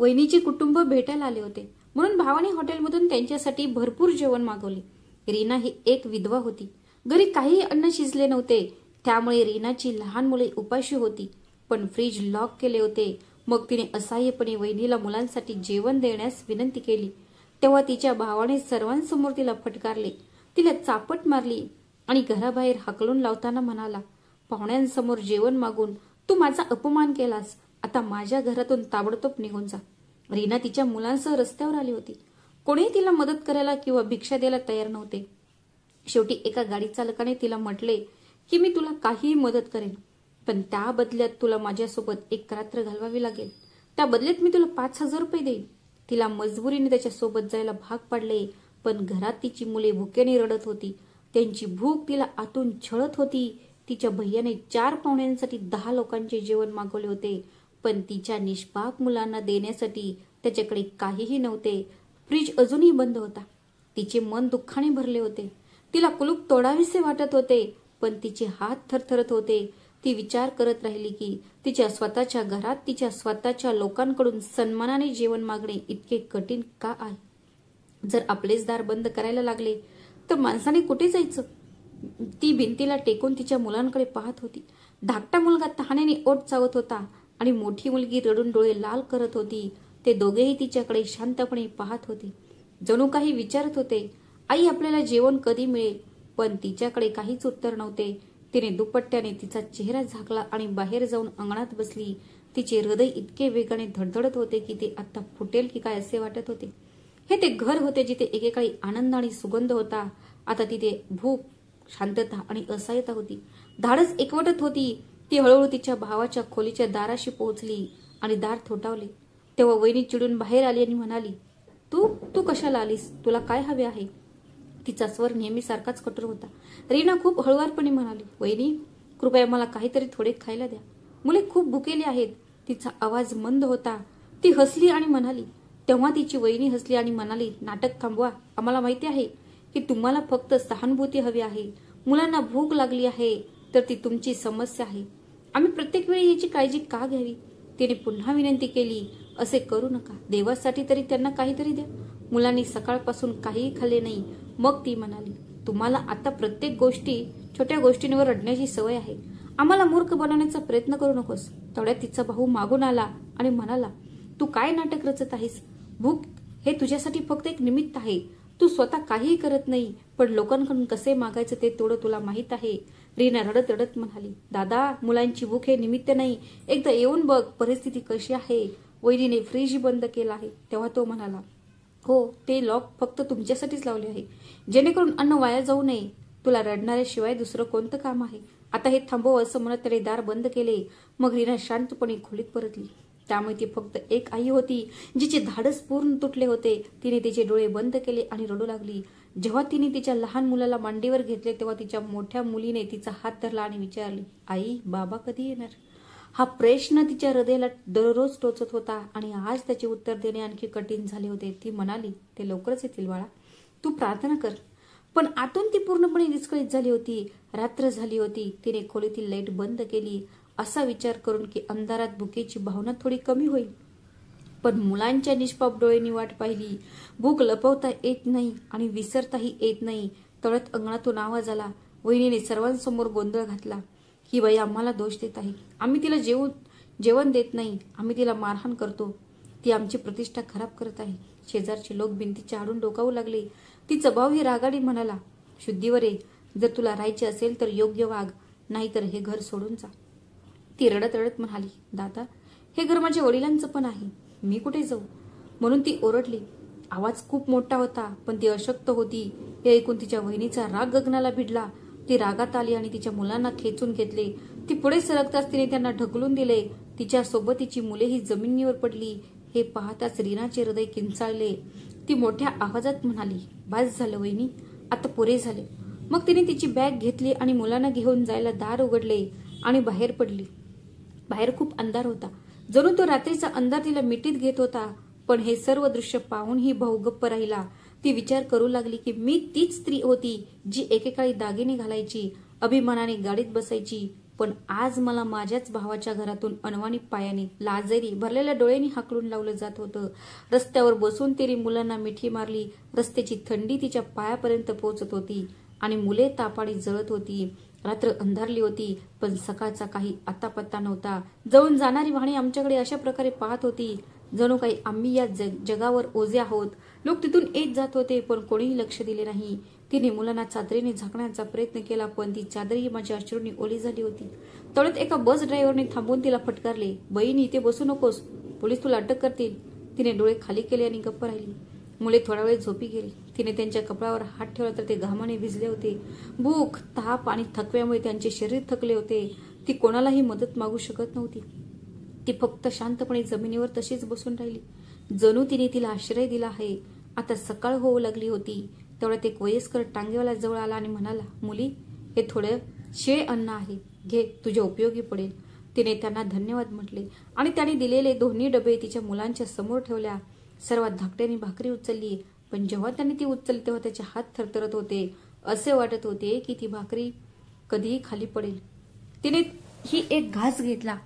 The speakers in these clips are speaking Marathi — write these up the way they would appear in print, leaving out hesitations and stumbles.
वहिनीचे कुटुंब भेटायला आले होते म्हणून भावाने हॉटेलमधून त्यांच्यासाठी भरपूर जेवण मागवले. रीना ही एक विधवा होती. घरी काही अन्न शिजले नव्हते, त्यामुळे रीनाची लहान मुले उपाशी होती. पण फ्रीज लॉक केले होते. मग तिने असहाय्यपणे वहिनीला मुलांसाठी जेवण देण्यास विनंती केली. तेव्हा तिच्या भावाने सर्वांसमोर तिला फटकारले, तिला चापट मारली आणि घराबाहेर हाकलून लावताना म्हणाला, पाहुण्यांसमोर जेवण मागून तू माझा अपमान केलास. आता माझ्या घरातून ताबडतोब निघून जा. रीना तिच्या मुलांसह रस्त्यावर आली होती. कोणीही तिला मदत करायला किंवा भिक्षा द्यायला तयार नव्हते. शेवटी एका गाडी चालकाने तिला म्हटले की मी तुला काहीही मदत करेन, पण त्या बदल्यात तुला माझ्यासोबत एक रात्र घालवावी लागेल. त्या बदल्यात मी तुला 5,000 रुपये देईन. तिला मजबुरीने त्याच्यासोबत जायला भाग पाडले. पण घरात तिची मुले भुकेने रडत होती. त्यांची भूक तिला आतून छळत होती. तिच्या भैयाने 4 पाहुण्यांसाठी 10 लोकांचे जेवण मागवले होते, पण तिच्या निष्पाप मुलांना देण्यासाठी त्याच्याकडे काहीही नव्हते. फ्रीज अजूनही बंद होता. तिचे मन दुःखाने भरले होते. तिला कुलूप तोडावेसे वाटत होते, पण तिचे हात थरथरत होते. ती विचार करत राहिली की तिच्या स्वतःच्या घरात तिच्या स्वतःच्या लोकांकडून सन्मानाने जेवण मागणे इतके कठीण का आहे. जर आपलेच दार बंद करायला लागले तर माणसाने कुठे जायचं. ती भिंतीला टेकून तिच्या मुलांकडे पाहत होती. धाकटा मुलगा तहानेने ओठ चावत होता आणि मोठी मुलगी रडून डोळे लाल करत होती. ते दोघेही तिच्याकडे शांतपणे पाहत होते, जणू काही विचारत होते, आई आपल्याला जेवण कधी मिळेल. पण तिच्याकडे काहीच उत्तर नव्हते. तिने दुपट्ट्याने तिचा चेहरा झाकला आणि बाहेर जाऊन अंगणात बसली. तिचे हृदय इतके वेगाने धडधडत होते की ते आता फुटेल की काय असे वाटत होते. हे ते घर होते जिथे एकेकाळी आनंद आणि सुगंध होता. आता तिथे भूक, शांतता आणि असहायता होती. धाडस एकवटत होती. ती हळूहळू तिच्या भावाच्या खोलीच्या दाराशी पोहोचली आणि दार थोठावले. तेव्हा वहिनी चिडून बाहेर आली आणि म्हणाली, तू तू कशाला आलीस? तुला काय हवे आहे? तिचा स्वर नेहमीसारखाच कठोर होता. रीना खूप हळुवारपणे म्हणाली, वहिनी, कृपया मला काहीतरी थोडे खायला द्या. मुले खूप भुकेली आहेत. तिचा आवाज मंद होता. ती हसली आणि म्हणाली. तेव्हा तिची वहिनी हसली आणि म्हणाली, नाटक थांबवा. आम्हाला माहिती आहे की तुम्हाला फक्त सहानुभूती हवी आहे. मुलांना भूक लागली आहे तर ती तुमची समस्या आहे. आम्ही प्रत्येक वेळी याची काळजी का घ्यावी? तिने पुन्हा विनंती केली, असे करू नका. देवासाठी तरी त्यांना काहीतरी द्या. मुलांनी सकाळपासून काहीही खाल्ले नाही. मग ती म्हणाली, तुम्हाला आता प्रत्येक छोट्या गोष्टींवर रडण्याची सवय आहे. आम्हाला मूर्ख बनवण्याचा प्रयत्न करू नकोस. तेवढ्यात तिचा भाऊ मागून आला आणि म्हणाला, तू काय नाटक रचत आहेस? भूक हे तुझ्यासाठी फक्त एक निमित्त आहे. तू स्वतः काहीही करत नाही, पण लोकांकडून कसे मागायचं ते तेवढं तुला माहित आहे. रीना रडत रडत म्हणाली, दादा, मुलांची भूक हे निमित्त नाही. एकदा येऊन बघ परिस्थिती कशी आहे. वहिनीने फ्रीज बंद केला आहे. तेव्हा तो म्हणाला, हो, ते लॉक फक्त तुमच्यासाठीच लावले आहे, जेणेकरून अन्न वाया जाऊ नये. तुला रडणाऱ्याशिवाय दुसरं कोणतं काम आहे? आता हे थांबव, असं म्हणत त्याने दार बंद केले. मग रीना शांतपणे खोलीत परतली. त्यामुळे ती फक्त एक आई होती जिचे धाडस पूर्ण तुटले होते. तिने तिचे डोळे बंद केले आणि रडू लागली. जेव्हा तिने तिच्या लहान मुलाला मांडीवर घेतले तेव्हा तिच्या मोठ्या मुलीने तिचा हात धरला आणि विचारले, आई, बाबा कधी येणार? हा प्रश्न तिच्या हृदयाला दररोज टोचत होता आणि आज त्याचे उत्तर देणे आणखी कठीण झाले होते. ती म्हणाली, ते लवकरच येतील बाळा, तू प्रार्थना कर. पण आतून ती पूर्णपणे विस्कळीत झाली होती. रात्र झाली होती. तिने खोलीतील लाईट बंद केली, असा विचार करून की अंधारात भुकेची भावना थोडी कमी होईल. पण मुलांच्या निष्पाप डोळ्यांनी वाट पाहिली. भूक लपवता येत नाही आणि विसरताही येत नाही. तळत अंगणातून आवाज आला. वहिनीने सर्वांसमोर गोंधळ घातला. ही बाई आम्हाला दोष देत आहे. आम्ही तिला जेवण देत नाही. आम्ही तिला मारहाण करतो. ती आमची प्रतिष्ठा खराब करत आहे. शेजारचे लोक भिंतीच्या आडून डोकावू लागले. तिचा भाऊ ही रागाडी म्हणाला, शुद्धीवर ये. जर तुला राहायचे असेल तर योग्य वाग, नाहीतर हे घर सोडून जा. ती रडत रडत म्हणाली, दादा, हे घर माझ्या वडिलांचं पण आहे. मी कुठे जाऊ? म्हणून ती ओरडली. आवाज खूप मोठा होता, पण ती अशक्त होती. हे ऐकून तिच्या वहिनीचा राग गगनाला भिडला. ती रागात आली आणि तिच्या मुलांना खेचून घेतले. ती पुढे सरकताच तिने त्यांना ढकलून दिले. तिच्यासोबत तिची मुलेही जमिनीवर पडली. हे पाहताच रीनाचे हृदय किंचाळले. ती मोठ्या आवाजात म्हणाली, बस झालं वहिनी, आता पुरे झाले. मग तिने तिची बॅग घेतली आणि मुलांना घेऊन जायला दार उघडले आणि बाहेर पडली. बाहेर खूप अंधार होता. जणू तो रात्रीचा अंधार तिला मिठीत घेत होता. पण हे सर्व दृश्य पाहूनही भाऊ गप्प राहिला. ती विचार करू लागली की मी तीच स्त्री होती जी एकेकाळी दागिने घालायची, अभिमानाने गाडीत बसायची, पण आज मला माझ्याच भावाच्या घरातून अनवाणी पायाने लाजेरी भरलेल्या डोळ्यांनी हाकलून लावलं जात होतं. रस्त्यावर बसून तिने मुलांना मिठी मारली. रस्त्याची थंडी तिच्या पायापर्यंत पोहोचत होती आणि मुले तापाडी जळत होती. रात्र अंधारली होती, पण सकाळचा काही आतापत्ता नव्हता. जळून जाणारी वाहने आमच्याकडे अशा प्रकारे पाहत होती जणू काही आम्ही या जगावर ओझे आहोत. लोक तिथून येत जात होते, पण कोणीही लक्ष दिले नाही. तिने मुलांना चादरीने झाकण्याचा प्रयत्न केला, पण ती चादरही माझ्या अश्रूंनी ओली झाली होती. तेवढ्यात एका बस ड्रायव्हरने थांबून तिला फटकारले. बहिणी, इथे बसू नकोस, पोलीस तुला अटक करतील. तिने डोळे खाली केले आणि गप्प राहिली. मुले थोडा वेळ झोपी गेली. तिने त्यांच्या कपड्यावर हात ठेवला तर ते घामाने भिजले होते. भूक, ताप आणि थकव्यामुळे त्यांचे शरीर थकले होते. ती कोणालाही मदत मागू शकत नव्हती. ती फक्त शांतपणे जमिनीवर तशीच बसून राहिली, जणू तिने तिला आश्रय दिला आहे. आता सकाळ होऊ लागली होती. तेवढ्यात एक वयस्कर टांगेवाला जवळ आला आणि म्हणाला, मुली, हे थोडे शिळे अन्न आहे, घे, तुझ्या उपयोगी पडेल. तिने त्यांना धन्यवाद म्हटले आणि त्याने दिलेले दोन्ही डबे तिच्या मुलांच्या समोर ठेवल्या. सर्वात धाकट्याने भाकरी उचलली, पण जेव्हा त्याने ती उचलली तेव्हा त्याचे हात थरथरत होते. असे वाटत होते की ती भाकरी कधीही खाली पडेल. तिने ही एक घास घेतला,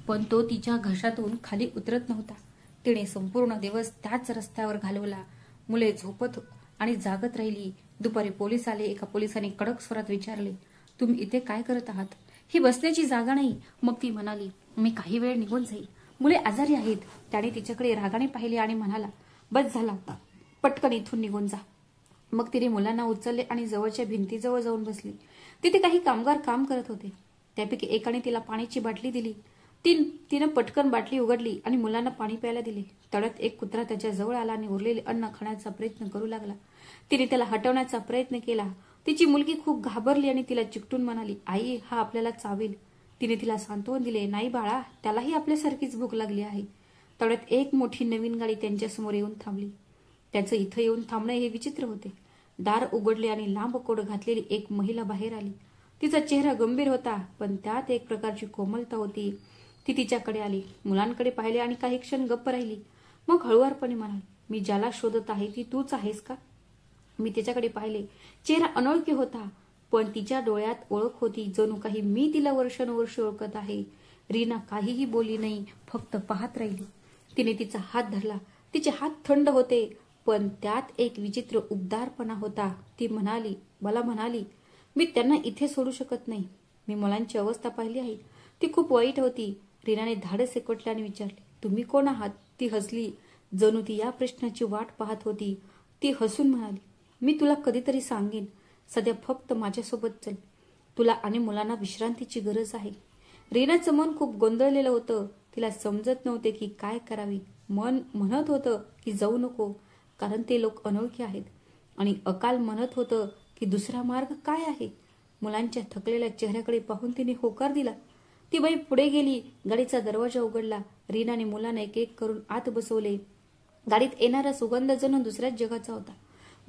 पण तो तिच्या घशातून खाली उतरत नव्हता. तिने संपूर्ण दिवस त्याच रस्त्यावर घालवला. मुले झोपत आणि जागत राहिली. दुपारी पोलीस आले. एका पोलिसाने कडक स्वरात विचारले, तुम्ही इथे काय करत आहात? ही बसण्याची जागा नाही. मग ती म्हणाली, मी काही वेळ निघून जाईल. मुले आजारी आहेत. त्याने तिच्याकडे रागाने पाहिले आणि म्हणाला, बस झाला, पटकन इथून निघून जा. मग तिने मुलांना उचलले आणि जवळच्या भिंतीजवळ जाऊन बसली. तिथे काही कामगार काम करत होते. त्यापैकी एकाने तिला पाण्याची बाटली दिली. तिनं पटकन बाटली उघडली आणि मुलांना पाणी प्यायला दिले. तेवढ्यात एक कुत्रा त्याच्या जवळ आला आणि उरलेले अन्न खाण्याचा प्रयत्न करू लागला. तिने त्याला हटवण्याचा प्रयत्न केला. तिची मुलगी खूप घाबरली आणि तिला चिकटून म्हणाली, आई, हा आपल्याला चावेल. तिने तिला सांत्वन दिले, नाही बाळा, त्यालाही आपल्यासारखीच भूक लागली आहे. तेवढ्यात एक मोठी नवीन गाडी त्यांच्यासमोर येऊन थांबली. त्याचं इथं येऊन थांबणे हे विचित्र होते. दार उघडले आणि लांब कोट घातलेली एक महिला बाहेर आली. तिचा चेहरा गंभीर होता, पण त्यात एक प्रकारची कोमलता होती. ती तिच्याकडे आली, मुलांकडे पाहिले आणि काही क्षण गप्प राहिली. मग हळुवारपणे म्हणाली, मी ज्याला शोधत आहे ती तूच आहेस का? मी तिच्याकडे पाहिले. चेहरा अनोळखी होता, पण तिच्या डोळ्यात ओळख होती, जणू काही मी तिला वर्षानुवर्ष ओळखत आहे. रीना काहीही बोलली नाही, फक्त पाहत राहिली. तिने तिचा हात धरला. तिचे हात थंड होते, पण त्यात एक विचित्र उबदारपणा होता. ती मला म्हणाली, मी त्यांना इथे सोडू शकत नाही. मी मुलांची अवस्था पाहिली आहे, ती खूप वाईट होती. रीनाने धाडस एकवटले आणि विचारले, तुम्ही कोण आहात? ती हसली, जणू ती या प्रश्नाची वाट पाहत होती. ती हसून म्हणाली, मी तुला कधीतरी सांगेन. सध्या फक्त माझ्यासोबत चल. तुला आणि मुलांना विश्रांतीची गरज आहे. रीनाचं मन खूप गोंधळलेलं होतं. तिला समजत नव्हते की काय करावे. मन म्हणत होतं की जाऊ नको, कारण ते लोक अनोळखी आहेत, आणि अकाल म्हणत होतं की दुसरा मार्ग काय आहे. मुलांच्या थकलेल्या चेहऱ्याकडे पाहून तिने होकार दिला. ती बाई पुढे गेली. गाडीचा दरवाजा उघडला. रीनाने मुलांना एक एक करून आत बसवले. गाडीत येणारा सुगंध जणू दुसऱ्याच जगाचा होता.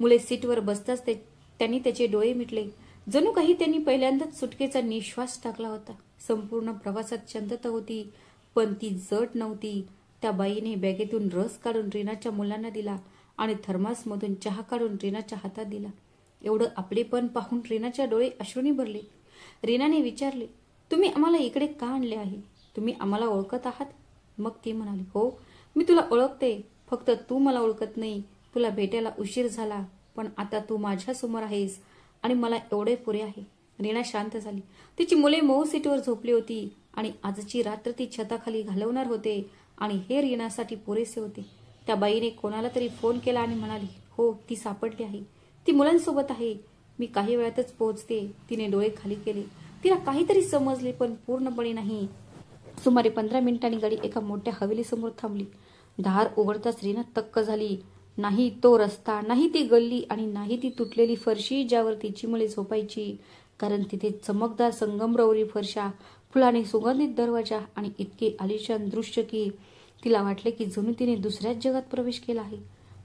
मुले सीटवर बसताच त्यांनी त्याचे डोळे मिटले, जणू काही त्यांनी पहिल्यांदाच सुटकेचा निश्वास टाकला होता. संपूर्ण प्रवासात शांतता होती, पण ती जड नव्हती. त्या बाईने बॅगेतून रस काढून रीनाच्या मुलांना दिला आणि थर्मासमधून चहा काढून रीनाच्या हातात दिला. एवढं आपलेपण पाहून रीनाच्या डोळे अश्रूंनी भरले. रीनाने विचारले, तुम्ही आम्हाला इकडे का आणले आहे? तुम्ही आम्हाला ओळखत आहात? मग ती म्हणाली, हो, मी तुला ओळखते, फक्त तू मला ओळखत नाही. तुला भेटायला उशीर झाला, पण आता तू माझ्या समोर आहेस आणि मला एवढे पुरे आहे. रीना शांत झाली. तिची मुले मऊ सीटवर झोपली होती आणि आजची रात्र ती छताखाली घालवणार होते, आणि हे रीनासाठी पुरेसे होते. त्या बाईने कोणाला तरी फोन केला आणि म्हणाली, हो, ती सापडली आहे. ती मुलांसोबत आहे. मी काही वेळातच पोहोचते. तिने डोळे खाली केले. तिला काहीतरी समजले, पण पूर्णपणे नाही. सुमारे 15 मिनिटांनी गाडी एका मोठ्या हवेलीसमोर थांबली. दार उघडताच रीना तक्क झाली. नाही तो रस्ता, नाही ती गल्ली, आणि नाही ती तुटलेली फरशी ज्यावर तिची मुले झोपायची, कारण तिथे चमकदार संगमरवरी फरशा, फुलाने सुगंधित दरवाजा आणि इतके आलिशान दृश्य की तिला वाटले की जणू तिने दुसऱ्याच जगात प्रवेश केला आहे.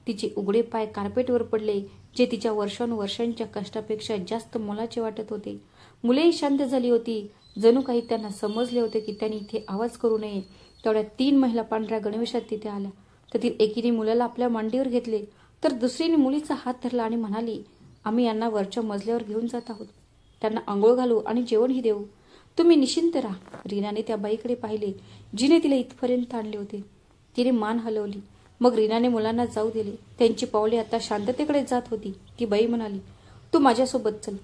तिचे उघडे पाय कार्पेटवर पडले, जे तिच्या वर्षानुवर्षांच्या कष्टापेक्षा जास्त मोलाचे वाटत होते. मुलेही शांत झाली होती, जणू काही त्यांना समजले होते की त्यांनी इथे आवाज करू नये. तेवढ्या 3 महिला पांढऱ्या गणवेशात तिथे आल्या. त्यातील एकीने मुलाला आपल्या मांडीवर घेतले, तर दुसरीने मुलीचा हात धरला आणि म्हणाली, आम्ही यांना वरच्या मजल्यावर घेऊन जात आहोत. त्यांना आंघोळ घालू आणि जेवणही देऊ. तुम्ही निश्चिंत राहा. रीनाने त्या बाईकडे पाहिले जिने तिला इथपर्यंत आणले होते. तिने मान हलवली. मग रीनाने मुलांना जाऊ दिले. त्यांची पावले आता शांततेकडे जात होती. ती बाई म्हणाली, तू माझ्यासोबत चल.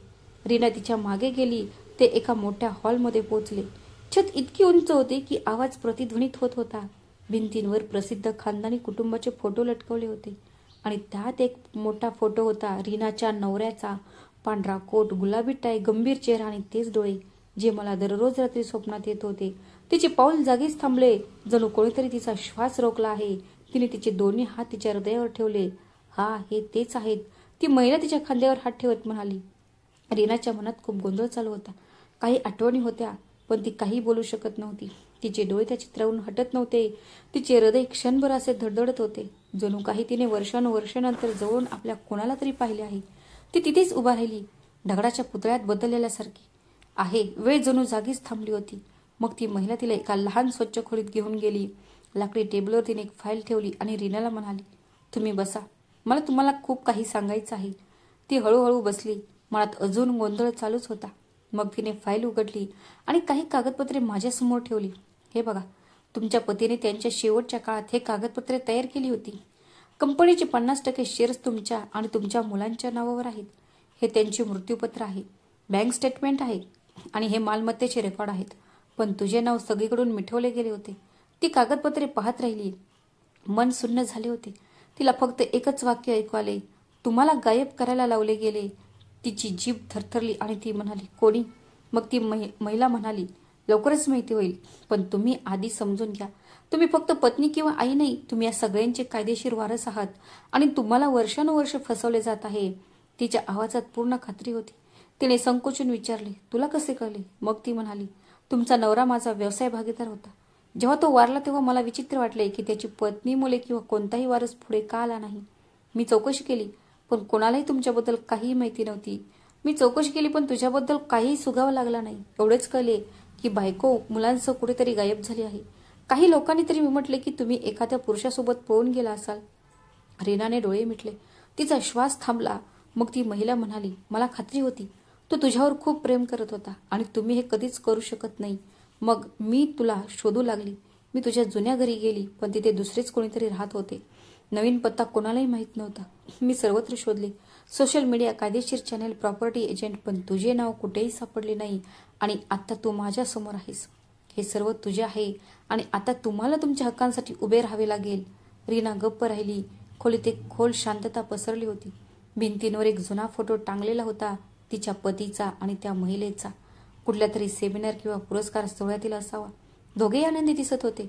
रीना तिच्या मागे गेली. ते एका मोठ्या हॉलमध्ये पोहोचले. छत इतकी उंच होती की आवाज प्रतिध्वनित होत होता. भिंतींवर प्रसिद्ध खानदानी कुटुंबाचे फोटो लटकवले होते आणि त्यात एक मोठा फोटो होता रीनाच्या नवऱ्याचा. पांढरा कोट, गुलाबी टाय, गंभीर चेहरा आणि तेच डोळे जे मला दररोज रात्री स्वप्नात येत होते. तिचे पाऊल जागीच थांबले. जणू कोणीतरी तिचा श्वास रोखला आहे. तिने तिचे दोन्ही हात तिच्या हृदयावर ठेवले. हा, हे तेच आहेत. ती महिला तिच्या खांद्यावर हात ठेवत म्हणाली. रीनाच्या मनात खूप गोंधळ चालू होता. काही आठवणी होत्या, पण ती काही बोलू शकत नव्हती. तिचे डोळे त्या चित्रावरून हटत नव्हते. तिचे हृदय क्षणभर असे धडधडत होते, जणू काही तिने वर्षानुवर्षानंतर जवळून आपल्या कोणाला तरी पाहिले आहे. ती तिथेच उभा राहिली, दगडाच्या पुतळ्यात बदललेल्यासारखी आहे. वेळ जणू जागीच थांबली होती. मग ती महिला तिला एका लहान स्वच्छ खोलीत घेऊन गेली. लाकडी टेबलवर तिने एक फाईल ठेवली आणि रीनाला म्हणाली, तुम्ही बसा, मला तुम्हाला खूप काही सांगायचं आहे. ती हळूहळू बसली. मनात अजून गोंधळ चालूच होता. मग तिने फाईल उघडली आणि काही कागदपत्रे माझ्यासमोर ठेवली. हे बघा, तुमच्या पतीने त्यांच्या शेवटच्या काळात हे कागदपत्रे तयार केली होती. कंपनीचे 50% शेअर्स तुमच्या आणि तुमच्या मुलांच्या नावावर आहेत. हे त्यांचे मृत्यूपत्र आहे, बँक स्टेटमेंट आहे आणि हे मालमत्तेचे रेकॉर्ड आहेत. पण तुझे नाव सगळीकडून मिटवले गेले होते. ती कागदपत्रे पाहत राहिली. मन सुन्न झाले होते. तिला फक्त एकच वाक्य ऐकू आले, तुम्हाला गायब करायला लावले गेले. तिची जीभ थरथरली आणि ती म्हणाली, कोणी? मग ती महिला म्हणाली, लवकरच माहिती होईल, पण तुम्ही आधी समजून घ्या. तुम्ही फक्त पत्नी किंवा आई नाही, तुम्ही या सगळ्यांचे कायदेशीर वारस आहात आणि तुम्हाला वर्षानुवर्ष फसवले जात आहे. तिच्या आवाजात पूर्ण खात्री होती. तिने संकोचून विचारले, तुला कसे कळले? मग ती म्हणाली, तुमचा नवरा माझा व्यवसाय भागीदार होता. जेव्हा तो वारला तेव्हा मला विचित्र वाटले की त्याची पत्नी, मुले किंवा कोणताही वारस पुढे का आला नाही. मी चौकशी केली, पण कोणालाही तुमच्याबद्दल काहीही माहिती नव्हती. मी चौकशी केली, पण तुझ्याबद्दल काहीही सुगावा लागला नाही. एवढेच कळले की बायको मुलांसह कुठेतरी गायब झाली आहे. काही लोकांनी तरी मी म्हटले की तुम्ही एखाद्या पुरुषासोबत पळून गेला असाल. रीनाने डोळे मिटले. तिचा श्वास थांबला. मग ती महिला म्हणाली, मला खात्री होती तो तुझ्यावर खूप प्रेम करत होता आणि तुम्ही हे कधीच करू शकत नाही. मग मी तुला शोधू लागली. मी तुझ्या जुन्या घरी गेली, पण तिथे दुसरेच कोणीतरी राहत होते. नवीन पत्ता कोणालाही माहीत नव्हता. मी सर्वत्र शोधले, सोशल मीडिया, कायदेशीर चॅनेल, प्रॉपर्टी एजंट, पण तुझे नाव कुठेही सापडले नाही. आणि आता तू माझ्या समोर आहेस. हे सर्व तुझे आहे आणि आता तुम्हाला तुमच्या हक्कांसाठी उभे राहावे लागेल. रीना गप्प राहिली. खोलीत एक खोल शांतता पसरली होती. भिंतींवर एक जुना फोटो टांगलेला होता, तिच्या पतीचा आणि त्या महिलेचा. कुठल्या तरी सेमिनार किंवा पुरस्कार सोहळ्यातील असावा. दोघेही आनंदी दिसत होते.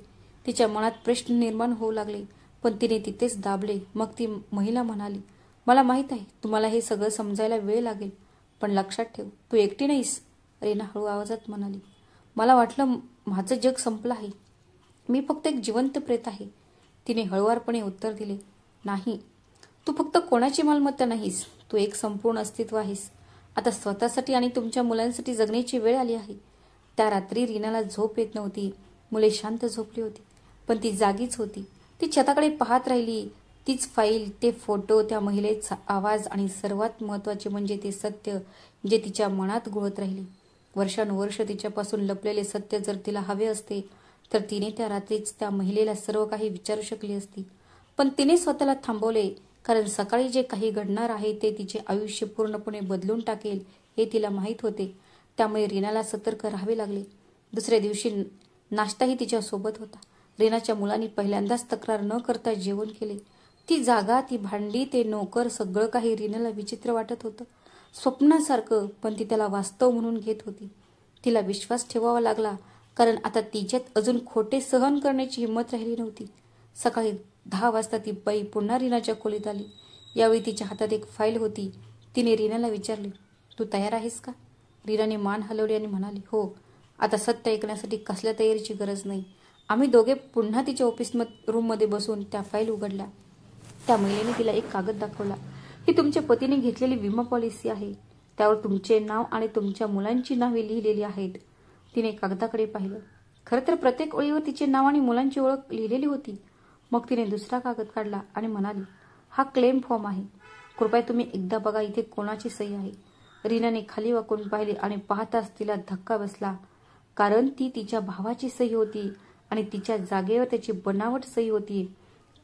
तिच्या मनात प्रश्न निर्माण होऊ लागले, पण तिने तिथेच दाबले. मग ती महिला म्हणाली, मला माहीत आहे तुम्हाला हे सगळं समजायला वेळ लागेल, पण लक्षात ठेव, तू एकटी नाहीस. रीना हळू आवाजात म्हणाली, मला वाटलं माझं जग संपलं आहे. मी फक्त एक जिवंत प्रेत आहे. तिने हळुवारपणे उत्तर दिले, नाही, तू फक्त कोणाची मालमत्ता नाहीस. तू एक संपूर्ण अस्तित्व आहेस. आता स्वतःसाठी आणि तुमच्या मुलांसाठी जगण्याची वेळ आली आहे. त्या रात्री रीनाला झोप येत नव्हती. मुले शांत झोपली होती, पण ती जागीच होती. ती छताकडे पाहत राहिली. तीच फाईल, ते फोटो, त्या महिलेचा आवाज आणि सर्वात महत्त्वाचे म्हणजे ते सत्य जे तिच्या मनात घोळत राहिले. वर्षानुवर्ष तिच्यापासून लपलेले सत्य जर तिला हवे असते तर तिने त्या रात्रीच त्या महिलेला सर्व काही विचारू शकली असती. पण तिने स्वतःला थांबवले, कारण सकाळी जे काही घडणार आहे ते तिचे आयुष्य पूर्णपणे बदलून टाकेल हे तिला माहीत होते. त्यामुळे रीनाला सतर्क राहावे लागले. दुसऱ्या दिवशी नाश्ताही तिच्या सोबत होता. रीनाच्या मुलांनी पहिल्यांदाच तक्रार न करता जेवण केले. ती जागा, ती भांडी, ते नोकर, सगळं काही रीनाला विचित्र वाटत होतं, स्वप्नासारखं. पण ती त्याला वास्तव म्हणून घेत होती. तिला विश्वास ठेवावा लागला, कारण आता तिच्यात अजून खोटे सहन करण्याची हिंमत राहिली नव्हती. सकाळी 10 वाजता ती बाई पुन्हा रीनाच्या खोलीत आली. यावेळी तिच्या हातात एक फाईल होती. तिने रीनाला विचारले, तू तयार आहेस का? रीनाने मान हलवली आणि म्हणाली, हो. आता सत्य ऐकण्यासाठी कसल्या तयारीची गरज नाही. आम्ही दोघे पुन्हा तिच्या ऑफिस रूममध्ये बसून त्या फाईल उघडल्या. त्या महिलेने तिला एक कागद दाखवला. ही तुमच्या पतीने घेतलेली विमा पॉलिसी आहे. त्यावर तुमचे नाव आणि तुमच्या मुलांची नावे लिहिलेली आहेत. तिने कागदाकडे पाहिलं. खरं तर प्रत्येक ओळीवर तिचे नाव आणि मुलांची ओळख लिहिलेली होती. मग तिने दुसरा कागद काढला आणि म्हणाली, हा क्लेम फॉर्म आहे. कृपया तुम्ही एकदा बघा, इथे कोणाची सही आहे. रीनाने खाली वाकून पाहिले आणि पाहताच तिला धक्का बसला. कारण ती तिच्या भावाची सही होती आणि तिच्या जागेवर त्याची बनावट सही होती.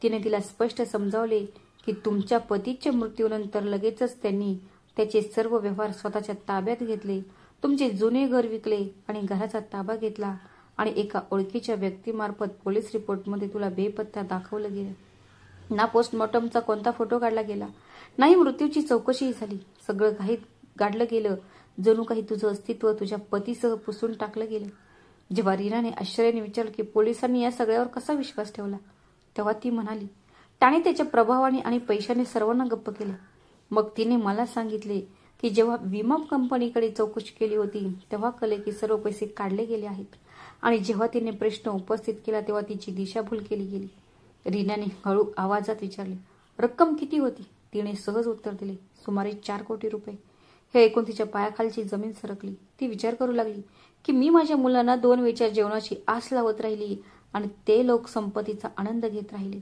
तिने तिला स्पष्ट समजावले की तुमच्या पतीच्या मृत्यूनंतर लगेचच त्यांनी त्याचे सर्व व्यवहार स्वतःच्या ताब्यात घेतले, तुमचे जुने घर विकले आणि घराचा ताबा घेतला आणि एका ओळखीच्या व्यक्तीमार्फत पोलीस रिपोर्टमध्ये तुला बेपत्ता दाखवलं गेलं. ना पोस्टमॉर्टमचा कोणता फोटो काढला गेला, नाही मृत्यूची चौकशीही झाली. सगळं घाईत गाडलं गेलं, जणू काही तुझं अस्तित्व तुझ्या पतीसह पुसून टाकलं गेलं. जेव्हा रीनाने आश्चर्याने विचारलं की पोलिसांनी या सगळ्यावर कसा विश्वास ठेवला, तेव्हा ती म्हणाली, त्याने त्याच्या प्रभावाने आणि पैशाने सर्वांना गप्प केलं. मग तिने मला सांगितले की जेव्हा विमा कंपनीकडे चौकशी केली होती तेव्हा कळले की सर्व पैसे काढले गेले आहेत आणि जेव्हा तिने प्रश्न उपस्थित केला तेव्हा तिची दिशाभूल केली गेली. रीनाने हळू आवाजात विचारले, रक्कम किती होती? तिने सहज उत्तर दिले, सुमारे 4 कोटी रुपये. हे ऐकून तिच्या पायाखालची जमीन सरकली. ती विचार करू लागली की मी माझ्या मुलांना 2 वेळच्या जेवणाची आस लावत राहिली आणि ते लोक संपत्तीचा आनंद घेत राहिले.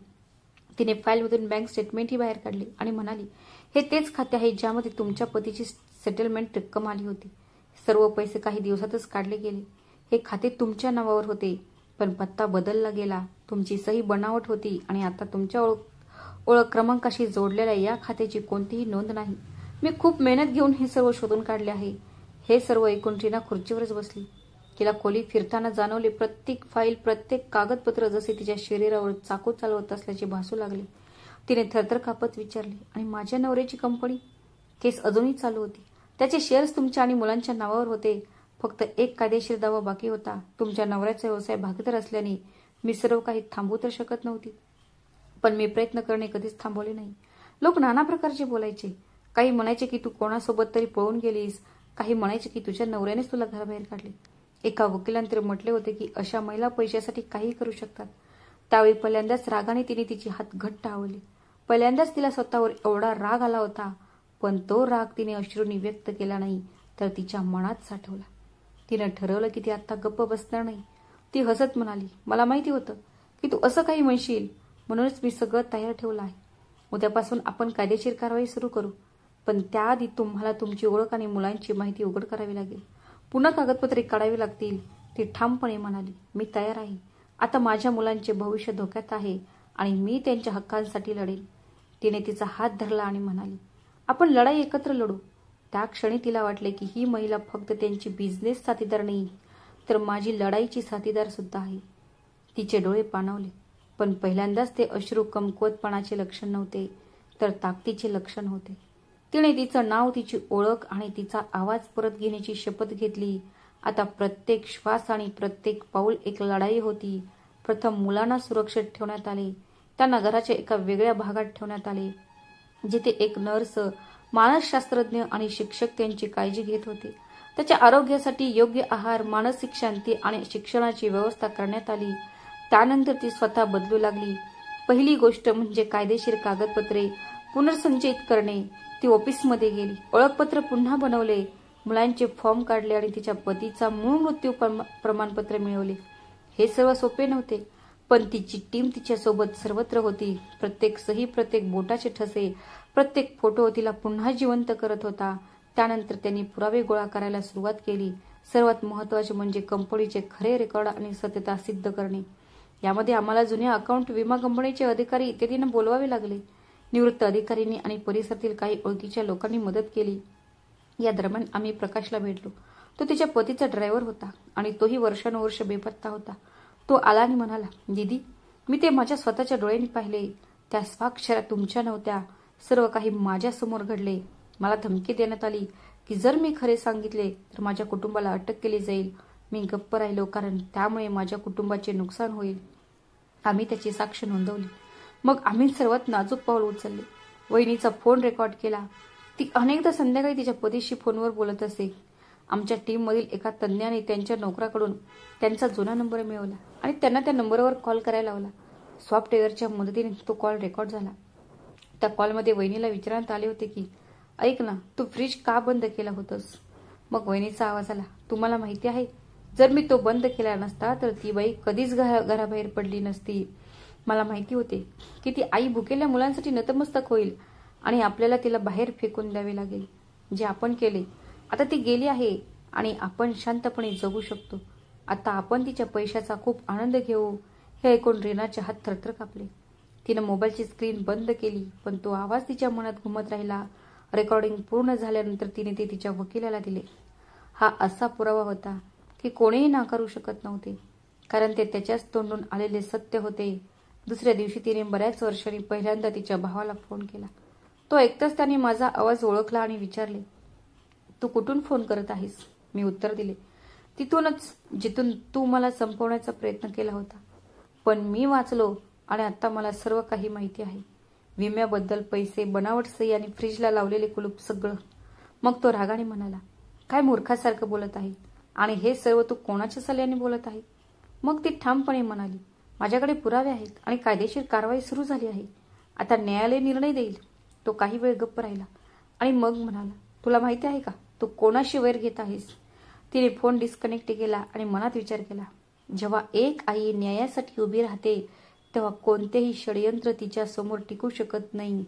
तिने फाईलमधून बँक स्टेटमेंटही बाहेर काढले आणि म्हणाली, हे तेच खाते आहे ज्यामध्ये तुमच्या पतीची सेटलमेंट रक्कम आली होती. सर्व पैसे काही दिवसातच काढले गेले. हे खाते तुमच्या नावावर होते, पण पत्ता बदलला गेला, तुमची सही बनावट होती आणि आता तुमच्या ओळख क्रमांकाशी जोडलेल्या या खात्याची कोणतीही नोंद नाही. मी खूप मेहनत घेऊन हे सर्व शोधून काढले आहे. हे सर्व ऐकून रीना खुर्चीवरच बसली. तिला खोलीत फिरताना जाणवले प्रत्येक फाईल, प्रत्येक कागदपत्र जसे तिच्या शरीरावर चाकू चालवत असल्याचे भासू लागले. तिने थरथर कापत विचारले, आणि माझ्या नवऱ्याची कंपनी? केस अजूनही चालू होती. त्याचे शेअर्स तुमच्या आणि मुलांच्या नावावर होते. फक्त एक कायदेशीर दावा बाकी होता. तुमच्या नवऱ्याचा व्यवसाय भागीदार असल्याने मी सर्व काही थांबवू तर शकत नव्हती, पण मी प्रयत्न करणे कधीच थांबवले नाही. लोक नाना प्रकारचे बोलायचे. काही म्हणायचे की तू कोणासोबत तरी पळून गेलीस, काही म्हणायचे की तुझ्या नवऱ्यानेच तुला घराबाहेर काढले. एका वकिलांनी तर म्हटले होते की अशा महिला पैशासाठी काही करू शकतात. त्यावेळी पहिल्यांदाच रागाने तिने तिचे हात घट्ट आवळले. पहिल्यांदाच तिला स्वतःवर एवढा राग आला होता, पण तो राग तिने अश्रूंनी व्यक्त केला नाही, तर तिच्या मनात साठवला. तिने ठरवलं की ती आता गप्प बसणार नाही. ती हसत म्हणाली, मला माहिती होतं की तू असं काही म्हणशील, म्हणूनच मी सगळं तयार ठेवलं आहे. उद्यापासून आपण कायदेशीर कारवाई सुरू करू, पण त्याआधी तुम्हाला तुमची ओळख आणि मुलांची माहिती उघड करावी लागेल. पुन्हा कागदपत्रे काढावी लागतील. ती ठामपणे म्हणाली, मी तयार आहे. आता माझ्या मुलांचे भविष्य धोक्यात आहे आणि मी त्यांच्या हक्कांसाठी लढेन. तिने तिचा हात धरला आणि म्हणाली, आपण लढाई एकत्र लढू. त्या क्षणी तिला वाटले की ही महिला फक्त त्यांची बिझनेस साथीदार नाही, तर माझी लढाईची साथीदार सुद्धा आहे. तिचे डोळे पाणावले, पण पहिल्यांदाच ते अश्रू कमकुवतपणाचे लक्षण नव्हते, तर ताकदीचे लक्षण होते. तिने तिचं नाव, तिची ओळख आणि तिचा आवाज परत घेण्याची शपथ घेतली. आता प्रत्येक श्वास आणि प्रत्येक पाऊल एक लढाई होती. प्रथम मुलांना सुरक्षित ठेवण्यात आले. त्यांना घराच्या एका वेगळ्या भागात ठेवण्यात आले, जिथे एक नर्स, मानसशास्त्रज्ञ आणि शिक्षक त्यांची काळजी घेत होते. त्याच्या आरोग्यासाठी योग्य आहार, मानसिक शांती आणि शिक्षणाची व्यवस्था करण्यात आली. त्यानंतर ती स्वतः बदलू लागली. पहिली गोष्ट म्हणजे कायदेशीर कागदपत्रे पुनर्संचयित करणे. ती ऑफिसमध्ये गेली, ओळखपत्र पुन्हा बनवले, मुलांचे फॉर्म काढले आणि तिच्या पतीचा मूळ मृत्यू प्रमाणपत्र मिळवले. हे सर्व सोपे नव्हते, पण तिची टीम तिच्यासोबत सर्वत्र होती. प्रत्येक सही, प्रत्येक बोटाचे ठसे, प्रत्येक फोटो तिला पुन्हा जिवंत करत होता. त्यानंतर त्यांनी पुरावे गोळा करायला सुरुवात केली. सर्वात महत्त्वाचे म्हणजे कंपनीचे खरे रेकॉर्ड आणि सत्यता सिद्ध करणे. यामध्ये आम्हाला जुन्या अकाउंट, विमा कंपनीचे अधिकारी इत्यादींना बोलवावे लागले. निवृत्त अधिकाऱ्यांनी आणि परिसरातील काही ओळखीच्या लोकांनी मदत केली. या दरम्यान आम्ही प्रकाशला भेटलो. तो तिच्या पतीचा ड्रायव्हर होता आणि तोही वर्षानुवर्ष बेपत्ता होता. तो आला आणि म्हणाला, दीदी, मी ते माझ्या स्वतःच्या डोळ्यांनी पाहिले. त्या स्वाक्षऱ्या तुमच्या नव्हत्या. सर्व काही माझ्यासमोर घडले. मला धमकी देण्यात आली की जर मी खरे सांगितले तर माझ्या कुटुंबाला अटक केली जाईल. मी गप्प राहिलो, कारण त्यामुळे माझ्या कुटुंबाचे नुकसान होईल. आम्ही त्याची साक्ष नोंदवली. मग आम्ही सर्वात नाजूक पाऊल उचलले. वहिनीचा फोन रेकॉर्ड केला. ती अनेकदा संध्याकाळी तिच्या पतीशी फोनवर बोलत असे. आमच्या टीममधील एका तज्ज्ञाने त्यांच्या नोकराकडून त्यांचा जुना नंबर मिळवला आणि त्यांना त्या नंबरवर कॉल करायला लावला. सॉफ्टवेअरच्या मदतीने तो कॉल रेकॉर्ड झाला. त्या कॉलमध्ये वहिनीला विचारण्यात आले होते की, ऐक ना, तू फ्रीज का बंद केला होतस? मग वहिनीचा आवाज आला, तुम्हाला माहिती आहे, जर मी तो बंद केला नसता तर ती बाई कधीच घराबाहेर पडली नसती. मला माहिती होते की ती आई भुकेल्या मुलांसाठी नतमस्तक होईल आणि आपल्याला तिला बाहेर फेकून द्यावे लागेल. जे आपण केले. आता ती गेली आहे आणि आपण शांतपणे जगू शकतो. आता आपण तिच्या पैशाचा खूप आनंद घेऊ. हे ऐकून रीनाचे हात थरथर कापले. तिनं मोबाईलची स्क्रीन बंद केली, पण तो आवाज तिच्या मनात घुमत राहिला. रेकॉर्डिंग पूर्ण झाल्यानंतर तिने ते तिच्या वकिलाला दिले. हा असा पुरावा होता की कोणीही नाकारू शकत नव्हते, कारण ते त्याच्याच तोंडून आलेले सत्य होते. दुसऱ्या दिवशी तिने बऱ्याच वर्षांनी पहिल्यांदा तिच्या भावाला फोन केला. तो ऐकताच त्याने माझा आवाज ओळखला आणि विचारले, तू कुठून फोन करत आहेस? मी उत्तर दिले, तिथूनच जिथून तू मला संपवण्याचा प्रयत्न केला होता. पण मी वाचलो आणि आता मला सर्व काही माहिती आहे. विम्याबद्दल पैसे, बनावट सही आणि फ्रीजला लावलेले कुलूप, सगळं. मग तो रागाने म्हणाला, काय मूर्खासारखं बोलत आहे आणि हे सर्व तू कोणाच्या सल्ल्याने बोलत आहे? मग ती ठामपणे म्हणाली, माझ्याकडे पुरावे आहेत आणि कायदेशीर कारवाई सुरू झाली आहे. आता न्यायालय निर्णय देईल. तो काही वेळ गप्प राहिला आणि मग म्हणाला, तुला माहिती आहे का तू कोणाशी वैर घेत आहेस? तिने फोन डिस्कनेक्ट केला आणि मनात विचार केला, जेव्हा एक आई न्यायासाठी उभी राहते तेव्हा कोणतेही षडयंत्र तिच्या समोर टिकू शकत नाही.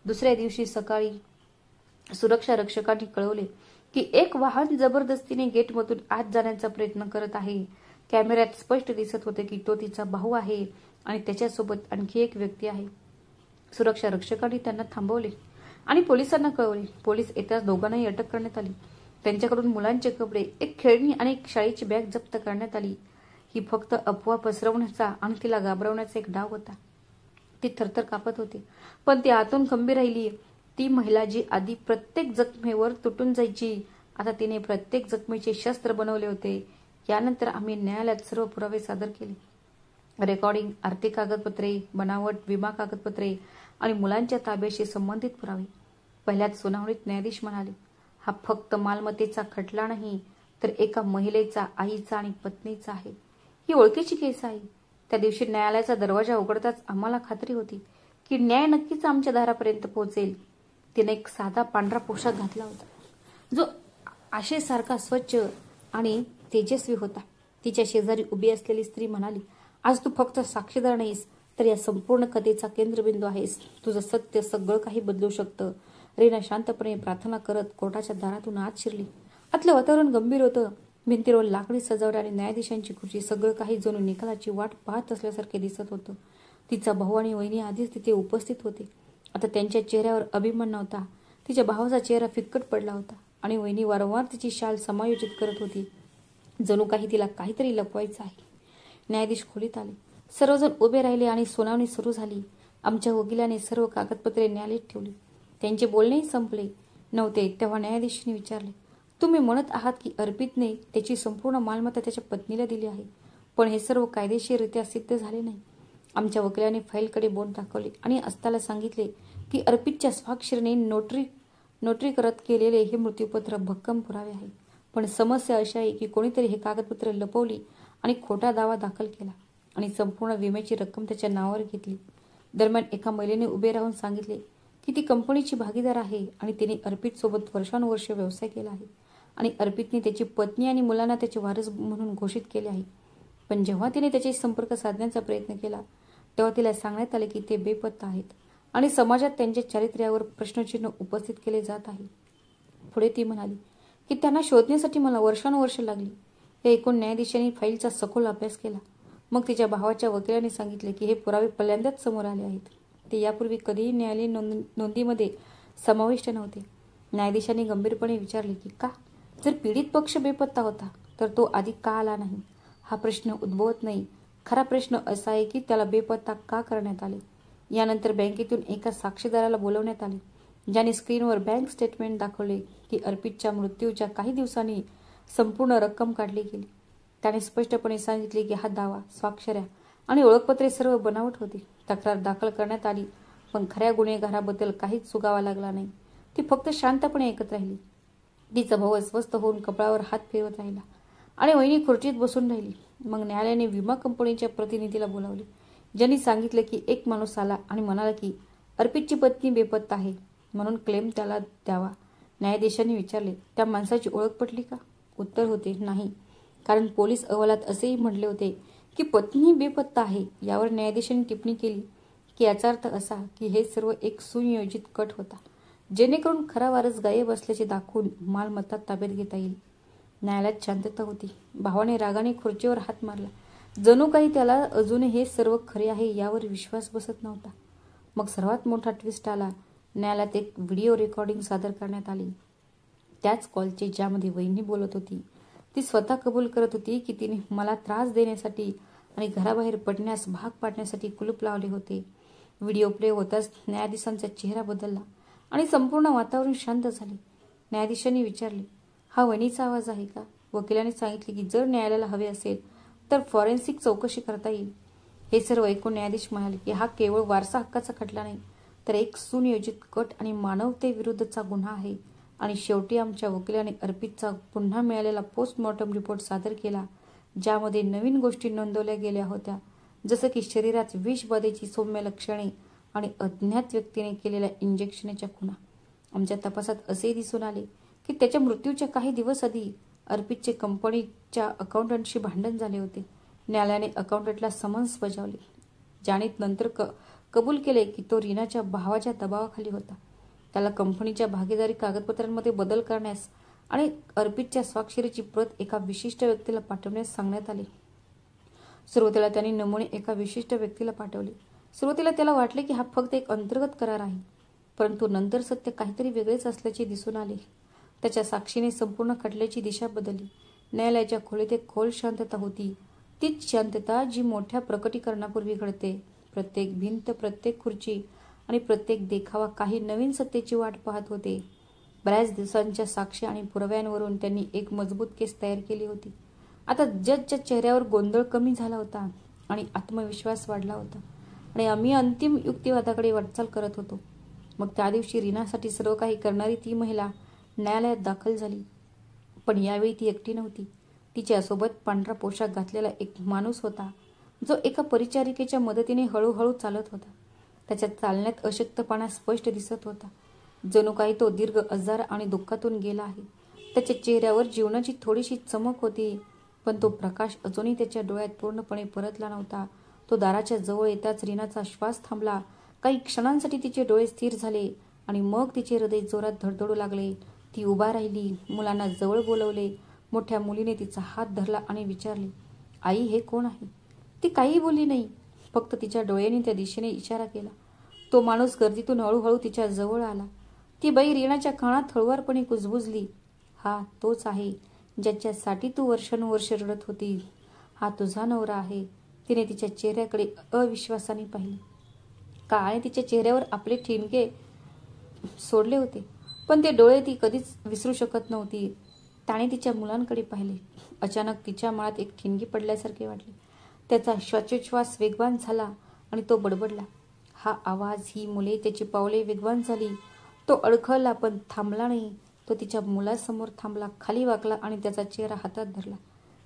दुसऱ्या दिवशी सकाळी सुरक्षा रक्षकांनी कळवले की एक वाहन जबरदस्तीने गेटमधून आत जाण्याचा प्रयत्न करत आहे. कॅमेऱ्यात स्पष्ट दिसत होते की तो तिचा भाऊ आहे आणि त्याच्यासोबत आणखी एक व्यक्ती आहे. सुरक्षा रक्षकांनी त्यांना थांबवले आणि पोलिसांना कळवले. पोलीस येताच दोघांनाही अटक करण्यात आली. त्यांच्याकडून मुलांचे कपडे, एक खेळणी आणि एक शाळेची बॅग जप्त करण्यात आली. ही फक्त अफवा पसरवण्याचा आणि तिला घाबरवण्याचा एक डाव होता. ती थरथर कापत होती, पण ती आतून खंबीर राहिली. ती महिला जी आधी प्रत्येक जखमेवर तुटून जायची, आता तिने प्रत्येक जखमेचे शस्त्र बनवले होते. यानंतर आम्ही न्यायालयात सर्व पुरावे सादर केले. रेकॉर्डिंग, आर्थिक कागदपत्रे, बनावट विमा कागदपत्रे आणि मुलांच्या ताब्याशी संबंधित पुरावे. पहिल्याच सुनावणीत न्यायाधीश म्हणाले, हा फक्त मालमत्तेचा खटला नाही, तर एका महिलेचा, आईचा आणि पत्नीचा आहे. ही ओळखीची केस आहे. त्या दिवशी न्यायालयाचा दरवाजा उघडताच आम्हाला खात्री होती की न्याय नक्कीच आमच्या दारापर्यंत पोहोचेल. तिने एक साधा पांढरा पोशाख घातला होता, जो आशेसारखा स्वच्छ आणि तेजस्वी होता. तिच्या शेजारी उभी असलेली स्त्री म्हणाली, आज तू फक्त साक्षीदार नाहीस, तर या संपूर्ण कथेचा केंद्रबिंदू आहेस. तुझं सत्य सगळं काही बदलू शकतं. रीना शांतपणे प्रार्थना करत कोर्टाच्या दारातून आत शिरली. आतलं वातावरण गंभीर होतं. भिंतीवर लाकडी सजावट आणि न्यायाधीशांची खुर्ची, सगळं काही जणू निकालाची वाट पाहत असल्यासारखे दिसत होतं. तिचा भाऊ आणि वहिनी आधीच तिथे उपस्थित होते. आता त्यांच्या चेहऱ्यावर अभिमान नव्हता. तिच्या भावाचा चेहरा फिक्कट पडला होता आणि वहिनी वारंवार तिची शाल समायोजित करत होती, जणू काही तिला काहीतरी लपवायचं आहे. न्यायाधीश खोलीत आले. सर्वजण उभे राहिले आणि सुनावणी सुरू झाली. आमच्या वकिलाने सर्व कागदपत्रे न्यायालयात ठेवली. त्यांचे बोलणेही संपले नव्हते तेव्हा न्यायाधीशांनी विचारले, तुम्ही म्हणत आहात की अर्पितने त्याची संपूर्ण मालमत्ता त्याच्या पत्नीला दिली आहे, पण हे सर्व कायदेशीररित्या सिद्ध झाले नाही. आमच्या वकिलाने फाईलकडे बोट दाखवले आणि अस्ताला सांगितले की अर्पितच्या स्वाक्षरीने नोटरी करत केलेले हे मृत्यूपत्र भक्कम पुरावे आहे. पण समस्या अशी आहे की कोणीतरी हे कागदपत्र लपवली आणि खोटा दावा दाखल केला आणि संपूर्ण विम्याची रक्कम त्याच्या नावावर घेतली. दरम्यान एका महिलेने उभे राहून सांगितले की ती कंपनीची भागीदार आहे आणि तिने अर्पितसोबत वर्षानुवर्षे व्यवसाय केला आहे आणि अर्पितने त्याची पत्नी आणि मुलांना त्याचे वारस म्हणून घोषित केले आहे. पण जेव्हा तिने त्याच्याशी संपर्क साधण्याचा प्रयत्न केला तेव्हा तिला सांगण्यात आले की ते बेपत्ता आहेत आणि समाजात त्यांच्या चारित्र्यावर प्रश्नचिन्ह उपस्थित केले जात आहे. पुढे ती म्हणाली की त्यांना शोधण्यासाठी मला वर्षानुवर्ष लागली. हे ऐकून न्यायाधीशांनी फाईलचा सखोल अभ्यास केला. मग तिच्या भावाच्या वकिलाने सांगितले की हे पुरावे पहिल्यांदाच समोर आले आहेत. ते यापूर्वी कधीही न्यायालयीन नोंदीमध्ये समाविष्ट नव्हते. न्यायाधीशांनी गंभीरपणे विचारले की का? जर पीडित पक्ष बेपत्ता होता तर तो आधी का आला नाही? हा प्रश्न उद्भवत नाही. खरा प्रश्न असा आहे की त्याला बेपत्ता का करण्यात आले. यानंतर बँकेतून एका साक्षीदाराला बोलवण्यात आले, ज्याने स्क्रीनवर बँक स्टेटमेंट दाखवले की अर्पितच्या मृत्यूच्या काही दिवसांनी संपूर्ण रक्कम काढली गेली. त्याने स्पष्टपणे सांगितले की हा दावा, स्वाक्षऱ्या आणि ओळखपत्रे सर्व बनावट होती. तक्रार दाखल करण्यात आली, पण खऱ्या गुन्हेगाराबद्दल काहीच सुगावा लागला नाही. ती फक्त शांतपणे ऐकत राहिली. तिचा भाऊ अस्वस्थ होऊन कपाळावर हात फिरवत राहिला आणि वहिनी खुर्चीत बसून राहिली. मग न्यायालयाने विमा कंपनीच्या प्रतिनिधीला बोलावले, ज्यांनी सांगितले की एक माणूस आला आणि म्हणाला की अर्पितची पत्नी बेपत्ता आहे, म्हणून क्लेम त्याला द्यावा. न्यायाधीशांनी विचारले, त्या माणसाची ओळख पटली का? उत्तर होते नाही, कारण पोलीस अहवालात असेही म्हटले होते की पत्नी बेपत्ता आहे. यावर न्यायाधीशांनी टिप्पणी केली की याचा अर्थ असा की हे सर्व एक सुनियोजित कट होता, जेणेकरून खरा वारस गायब असल्याचे दाखवून मालमत्ता ताब्यात घेता येईल. न्यायालयात शांतता होती. भावाने रागाने खुर्चीवर हात मारला. जणू काही त्याला अजूनही हे सर्व खरे आहे यावर विश्वास बसत नव्हता. मग सर्वात मोठा ट्विस्ट आला. न्यायालयात एक व्हिडिओ रेकॉर्डिंग सादर करण्यात आली. त्याच कॉलचे ज्यामध्ये वहिनी बोलत होती. ती स्वतः कबूल करत होती की तिने मला त्रास देण्यासाठी आणि घराबाहेर पडण्यास भाग पाडण्यासाठी कुलूप लावले होते. व्हिडिओ प्ले होताच न्यायाधीशांचा चेहरा बदलला आणि संपूर्ण वातावरण शांत झाले. न्यायाधीशांनी विचारले, हा वहिनीचा आवाज आहे का? वकिलाने सांगितले की जर न्यायालयाला हवे असेल तर फॉरेन्सिक चौकशी करता येईल. हे सर्व ऐकून न्यायाधीश म्हणाले की हा केवळ वारसा हक्काचा खटला नाही, तर एक सुनियोजित कट आणि मानवतेविरुद्धचा गुन्हा आहे. आणि शेवटी आमच्या वकिलाने अर्पितचा पुन्हा मिळालेला पोस्टमॉर्टम रिपोर्ट सादर केला, ज्यामध्ये नवीन गोष्टी नोंदवल्या गेल्या होत्या, जसं की शरीरात विषबाधेची सौम्य लक्षणे आणि अज्ञात व्यक्तीने केलेल्या इंजेक्शनच्या खुणा. आमच्या तपासात असे दिसून आले की त्याच्या मृत्यूच्या काही दिवस आधी अर्पितचे कंपनीच्या अकाउंटंटशी भांडण झाले होते. न्यायालयाने अकाउंटंटला समन्स बजावले, ज्याने नंतर कबूल केले की तो रीनाच्या भावाच्या दबावाखाली होता. त्याला कंपनीच्या भागीदारी कागदपत्रांमध्ये बदल करण्यास आणि अर्पितच्या स्वाक्षरीची प्रत एका विशिष्ट व्यक्तीला पाठवण्यास सांगण्यात आले. सुरुवातीला त्यांनी नमुने एका विशिष्ट व्यक्तीला पाठवले. सुरुवातीला त्याला वाटले की हा फक्त एक अंतर्गत करार आहे, परंतु नंतर सत्य काहीतरी वेगळेच असल्याचे दिसून आले. त्याच्या साक्षीने संपूर्ण खटल्याची दिशा बदलली. न्यायालयाच्या खोलीत एक खोल शांतता होती, तीच शांतता जी मोठ्या प्रकटीकरणापूर्वी घडते. प्रत्येक भिंत, प्रत्येक खुर्ची आणि प्रत्येक देखावा काही नवीन सत्तेची वाट पाहत होते. बऱ्याच दिवसांच्या साक्षी आणि पुराव्यांवरून त्यांनी एक मजबूत केस तयार केली होती. आता जजच्या चेहऱ्यावर गोंधळ कमी झाला होता आणि आत्मविश्वास वाढला होता आणि आम्ही अंतिम युक्तिवादाकडे वाटचाल करत होतो. मग त्या दिवशी रीनासाठी सर्व काही करणारी ती महिला न्यायालयात दाखल झाली. पण यावेळी ती एकटी नव्हती. तिच्यासोबत पांढरा पोशाख घातलेला एक माणूस होता, जो एका परिचारिकेच्या मदतीने हळूहळू चालत होता. त्याच्या चालण्यात अशक्तपणा स्पष्ट दिसत होता, जणू काही तो दीर्घ आजार आणि दुःखातून गेला आहे. त्याच्या चेहऱ्यावर जीवनाची थोडीशी चमक होती, पण तो प्रकाश अजूनही त्याच्या डोळ्यात पूर्णपणे परतला नव्हता. तो दाराच्या जवळ येताच रीनाचा श्वास थांबला. काही क्षणांसाठी तिचे डोळे स्थिर झाले आणि मग तिचे हृदय जोरात धडधडू लागले. ती उभा राहिली, मुलांना जवळ बोलवले. मोठ्या मुलीने तिचा हात धरला आणि विचारले, आई, हे कोण आहे? ती काहीही बोलली नाही, फक्त तिच्या डोळ्यांनी त्या दिशेने इशारा केला. तो माणूस गर्दीतून हळूहळू तिच्या जवळ आला. ती बाई रीनाच्या कानात हळुवारपणे कुजबुजली, हा तोच आहे ज्याच्यासाठी तू वर्षानुवर्ष रडत होती. हा तुझा नवरा आहे. तिने तिच्या चेहऱ्याकडे अविश्वासाने पाहिले. काळाने तिच्या चेहऱ्यावर आपले ठिणके सोडले होते, पण ते डोळे ती कधीच विसरू शकत नव्हती. त्याने तिच्या मुलांकडे पाहिले. अचानक तिच्या मनात एक ठिणगी पडल्यासारखे वाटले. त्याचा श्वासोच्छ्वास वेगवान झाला आणि तो बडबडला. हा आवाज, ही मुले, त्याची पावले वेगवान झाली. तो अडखळला पण थांबला नाही. तो तिच्या मुलासमोर थांबला, खाली वाकला आणि त्याचा चेहरा हातात धरला.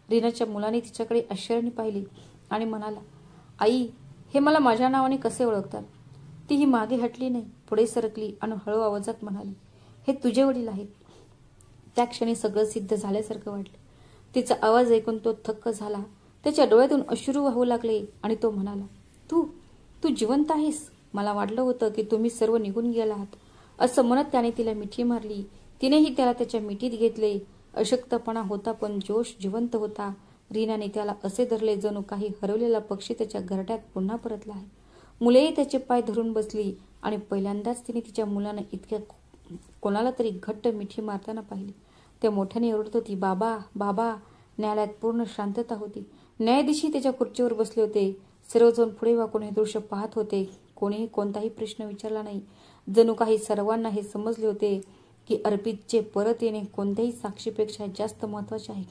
रीनाच्या मुलाने तिच्याकडे आश्चर्याने पाहिले आणि म्हणाला, आई, हे मला माझ्या नावाने कसे ओळखतात? तीही मागे हटली नाही, पुढे सरकली आणि हळू आवाजात म्हणाली, हे तुझे वडील आहेत. त्या क्षणी सगळं सिद्ध झाल्यासारखं वाटलं. तिचा आवाज ऐकून तो थक्क झाला. त्याच्या डोळ्यातून अश्रू वाहू लागले आणि तो म्हणाला, तू तू जिवंत आहेस. मला वाटलं होतं की तुम्ही सर्व निघून गेला आहात. असं म्हणत त्याने तिला मिठी मारली. तिनेही त्याला त्याच्या मिठीत घेतले. अशक्तपणा होता पण जोश जिवंत होता. रीनाने त्याला असे धरले जणू काही हरवलेला पक्षी त्याच्या घरट्यात पुन्हा परतला आहे. मुलेही त्याचे पाय धरून बसली आणि पहिल्यांदाच तिने तिच्या मुलांना इतक्या कोणाला तरी घट्ट मिठी मारताना पाहिली. त्या मोठ्याने ओरडत होती, बाबा, बाबा. न्यायालयात पूर्ण शांतता होती. न्यायाधीश त्याच्या खुर्चीवर बसले होते. सर्वजण पुढे वाकून हे दृश्य पाहत होते. कोणीही कोणताही प्रश्न विचारला नाही. जणू काही सर्वांना हे समजले होते की अर्पितचे परत येणे कोणत्याही साक्षीपेक्षा जास्त महत्वाचे आहे.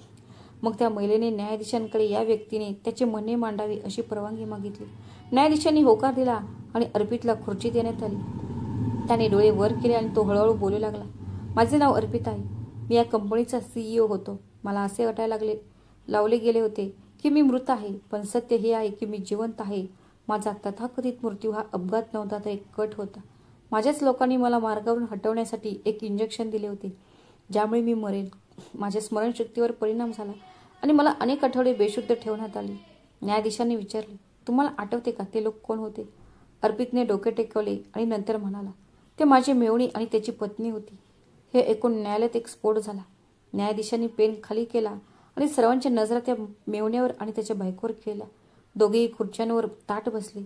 मग त्या महिलेने न्यायाधीशांकडे या व्यक्तीने त्याचे म्हणणे मांडावे अशी परवानगी मागितली. न्यायाधीशांनी होकार दिला आणि अर्पितला खुर्ची देण्यात आली. त्याने डोळे वर केले आणि तो हळूहळू बोलू लागला, माझे नाव अर्पित आहे. मी या कंपनीचा CEO होतो. मला असे वाटायला लावले गेले होते की मी मृत आहे, पण सत्य हे आहे की मी जिवंत आहे. माझा तथाकथित मृत्यू हा अपघात नव्हता, तर एक कट होता. माझ्याच लोकांनी मला मार्गावरून हटवण्यासाठी एक इंजेक्शन दिले होते, ज्यामुळे मी मरेल. माझ्या स्मरणशक्तीवर परिणाम झाला आणि मला अनेक आठवडे बेशुद्ध ठेवण्यात आले. न्यायाधीशांनी विचारले, तुम्हाला आठवते का ते लोक कोण होते? अर्पितने डोके टेकवले आणि नंतर म्हणाला, ते माझे मेवणी आणि त्याची पत्नी होती. हे ऐकून न्यायालयात एक स्फोट झाला. न्यायाधीशांनी पेन खाली केला आणि सर्वांच्या नजरा त्या मेवण्यावर आणि त्याच्या बायकोवर खेळल्या. दोघेही खुर्च्यांवर ताट बसले.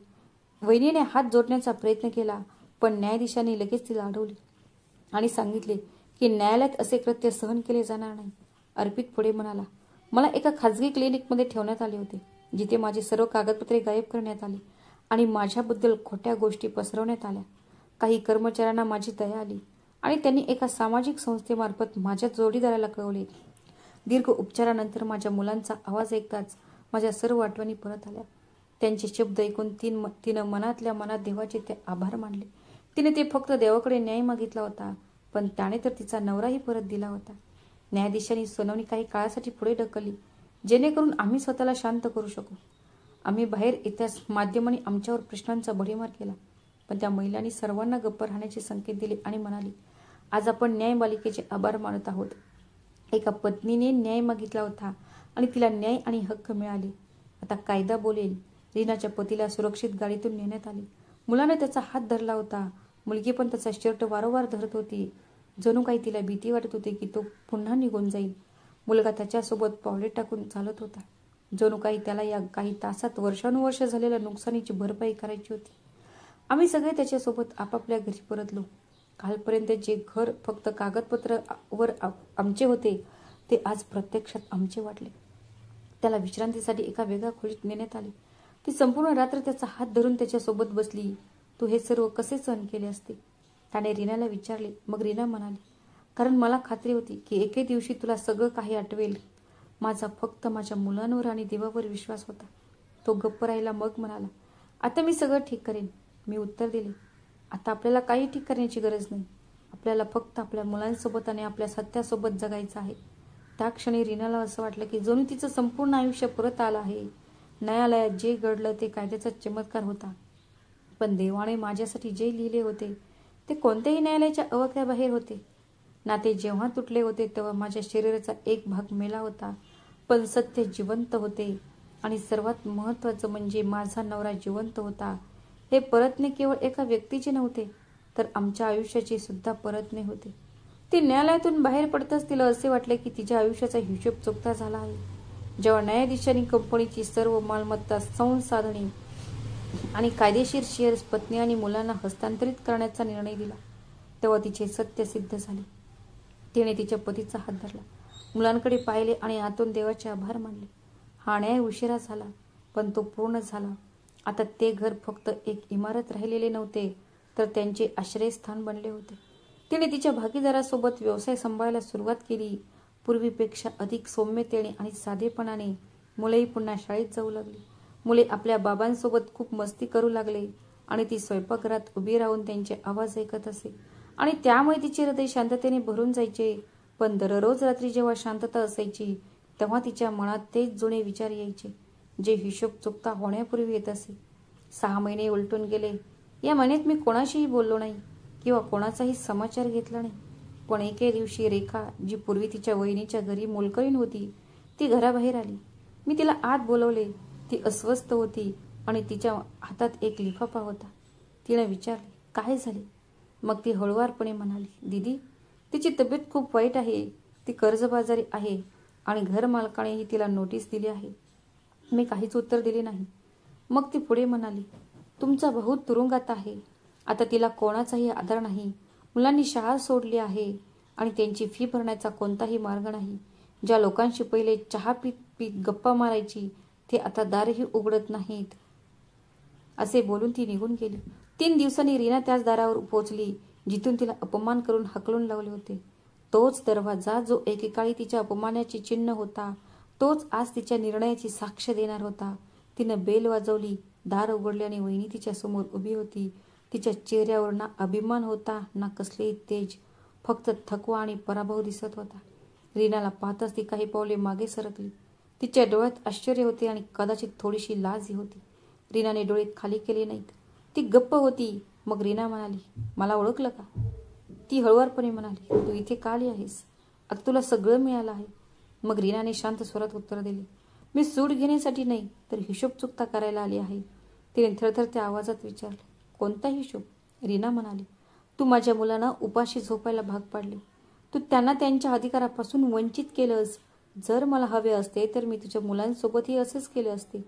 वहिनीने हात जोडण्याचा प्रयत्न केला, पण न्यायाधीशांनी लगेच तिला अडवली आणि सांगितले की न्यायालयात असे कृत्य सहन केले जाणार नाही. अर्पित पुढे म्हणाला, मला एका खाजगी क्लिनिकमध्ये ठेवण्यात आले होते, जिथे माझी सर्व कागदपत्रे गायब करण्यात आली आणि माझ्याबद्दल खोट्या गोष्टी पसरवण्यात आल्या. काही कर्मचाऱ्यांना माझी दया आली आणि त्यांनी एका सामाजिक संस्थेमार्फत माझ्या जोडीदाराला कळवले. दीर्घ उपचारानंतर माझ्या मुलांचा आवाज ऐकताच माझ्या सर्व आठवणी परत आल्या. त्यांचे शब्द ऐकून तिनं मनातल्या मनात देवाचे ते आभार मानले. तिने ते फक्त देवाकडे न्याय मागितला होता, पण त्याने तर तिचा नवराही परत दिला होता. न्यायाधीशांनी सुनावणी काही काळासाठी पुढे ढकलली, जेणेकरून आम्ही स्वतःला शांत करू शकू. आम्ही बाहेर येताच माध्यमांनी आमच्यावर प्रश्नांचा भडीमार केला, पण त्या महिलांनी सर्वांना गप्प राहण्याचे संकेत दिले आणि म्हणाली, आज आपण न्यायपालिकेचे आभार मानत आहोत. एका पत्नीने न्याय मागितला होता आणि तिला न्याय आणि हक्क मिळाले. आता कायदा बोलेल. रीनाच्या पतीला सुरक्षित गाडीतून नेण्यात आले. मुलाने त्याचा हात धरला होता. मुलगी पण त्याचा शर्ट वारंवार धरत होती. जणू काही तिला भीती वाटत होती की तो पुन्हा निघून जाईल. मुलगा त्याच्यासोबत पावले टाकून चालत होता. जणू काही त्याला या काही तासात वर्षानुवर्ष झालेल्या नुकसानीची भरपाई करायची होती. आम्ही सगळे त्याच्यासोबत आपापल्या घरी परतलो. कालपर्यंत जे घर फक्त कागदपत्रावर आमचे होते, ते आज प्रत्यक्षात आमचे वाटले. त्याला विश्रांतीसाठी एका वेगळ्या खोलीत नेण्यात आले. ती संपूर्ण रात्र त्याचा हात धरून त्याच्यासोबत बसली. तू हे सर्व कसे सहन केले असते? त्याने रीनाला विचारले. मग रीना म्हणाली, कारण मला खात्री होती की एके दिवशी तुला सगळं काही आठवेल. माझा फक्त माझ्या मुलांवर आणि देवावर विश्वास होता. तो गप्प राहिला, मग म्हणाला, आता मी सगळं ठीक करेन. मी उत्तर दिले, आता आपल्याला काही ठीक करण्याची गरज नाही. आपल्याला फक्त आपल्या मुलांसोबत आणि आपल्या सत्यासोबत जगायचं आहे. त्या क्षणी रीनाला असं वाटलं की जणू तिचं संपूर्ण आयुष्य परत आलं आहे. न्यायालयात जे घडलं ते कायद्याचा चमत्कार होता, पण देवाने माझ्यासाठी जे लिहिले होते ते कोणत्याही न्यायालयाच्या अवक्याबाहेर होते. नाते जेव्हा तुटले होते तेव्हा माझ्या शरीराचा एक भाग मेला होता, पण सत्य जिवंत होते. आणि सर्वात महत्त्वाचं म्हणजे माझा नवरा जिवंत होता. हे परतणे केवळ एका व्यक्तीचे नव्हते, तर आमच्या आयुष्याचे सुद्धा परतणे होते. ती न्यायालयातून बाहेर पडताच तिला असे वाटले की तिच्या आयुष्याचा हिशोब चुकता झाला आहे. जेव्हा न्यायाधीशांनी कंपनीची सर्व मालमत्ता, संसाधने आणि कायदेशीर शेअर्स पत्नी आणि मुलांना हस्तांतरित करण्याचा निर्णय दिला, तेव्हा तिचे सत्य सिद्ध झाले. तिने तिच्या पतीचा हात धरला, मुलांकडे पाहिले आणि आतून देवाचे आभार मानले. हा न्याय उशिरा झाला, पण तो पूर्ण झाला. आता ते घर फक्त एक इमारत राहिलेले नव्हते, तर त्यांचे आश्रयस्थान बनले होते. तिने तिच्या भागीदारासोबत व्यवसाय सांभाळायला सुरुवात केली. पूर्वीपेक्षा अधिक सौम्यतेने आणि साधेपणाने. मुलेही पुन्हा शाळेत जाऊ लागली. मुले आपल्या बाबांसोबत खूप मस्ती करू लागले आणि ती स्वयंपाकघरात उभी राहून त्यांचे आवाज ऐकत असे आणि त्यामुळे तिचे हृदय शांततेने भरून जायचे. पण दररोज रात्री जेव्हा शांतता असायची, तेव्हा तिच्या मनात तेच जुने विचार यायचे, जे हिशोब चुकता होण्यापूर्वी येत असे. 6 महिने उलटून गेले. या महिन्यात मी कोणाशीही बोललो नाही किंवा कोणाचाही समाचार घेतला नाही. पण एके दिवशी रेखा, जी पूर्वी तिच्या वहिनीच्या घरी मोलकरीण होती, ती घराबाहेर आली. मी तिला आत बोलवले. ती अस्वस्थ होती आणि तिच्या हातात एक लिफाफा होता. तिने विचारले, काय झाले? मग ती हळुवारपणे म्हणाली, दीदी, तिची तब्येत खूप वाईट आहे. ती कर्जबाजारी आहे आणि घरमालकानेही तिला नोटीस दिली आहे. मी काहीच उत्तर दिले नाही. मग ती पुढे म्हणाली, तुमचा भाऊ तुरुंगात आहे. आता तिला कोणाचाही आधार नाही. मुलांनी शाळा सोडली आहे आणि त्यांची फी भरण्याचा कोणताही मार्ग नाही. ज्या लोकांशी पहिले चहा पीत पीत गप्पा मारायची, ते आता दारही उघडत नाहीत. असे बोलून ती निघून गेली. 3 दिवसांनी रीना त्याच दारावर पोहोचली, जिथून तिला अपमान करून हाकलून लावले होते. तोच दरवाजा जो एकेकाळी तिच्या अपमानाचे चिन्ह होता, तोच आज तिच्या निर्णयाची साक्ष देणार होता. तिनं बेल वाजवली. दार उघडले आणि वहिनी तिच्या समोर उभी होती. तिच्या चेहऱ्यावर ना अभिमान होता, ना कसलेही तेज, फक्त थकवा आणि पराभव दिसत होता. रीनाला पाहताच ती काही पावले मागे सरकली. तिच्या डोळ्यात आश्चर्य होते आणि कदाचित थोडीशी लाजही होती. रीनाने डोळे खाली केले नाहीत. ती गप्प होती. मग रीना म्हणाली, मला ओळखलं का? ती हळुवारपणे म्हणाली, तू इथे का आली आहेस? आता तुला सगळं मिळालं आहे. मग रीनाने शांत स्वरात उत्तर दिले, मी सूट घेण्यासाठी नाही, तर हिशोब चुकता करायला आली आहे. तिने थरथरत्या आवाजात विचारले, कोणता हिशोब? रीना म्हणाली, तू माझ्या मुलांना उपाशी झोपायला भाग पाडले. तू त्यांना त्यांच्या अधिकारापासून वंचित केलंस. जर मला हवे असते तर मी तुझ्या मुलांसोबतही असंच केले असते.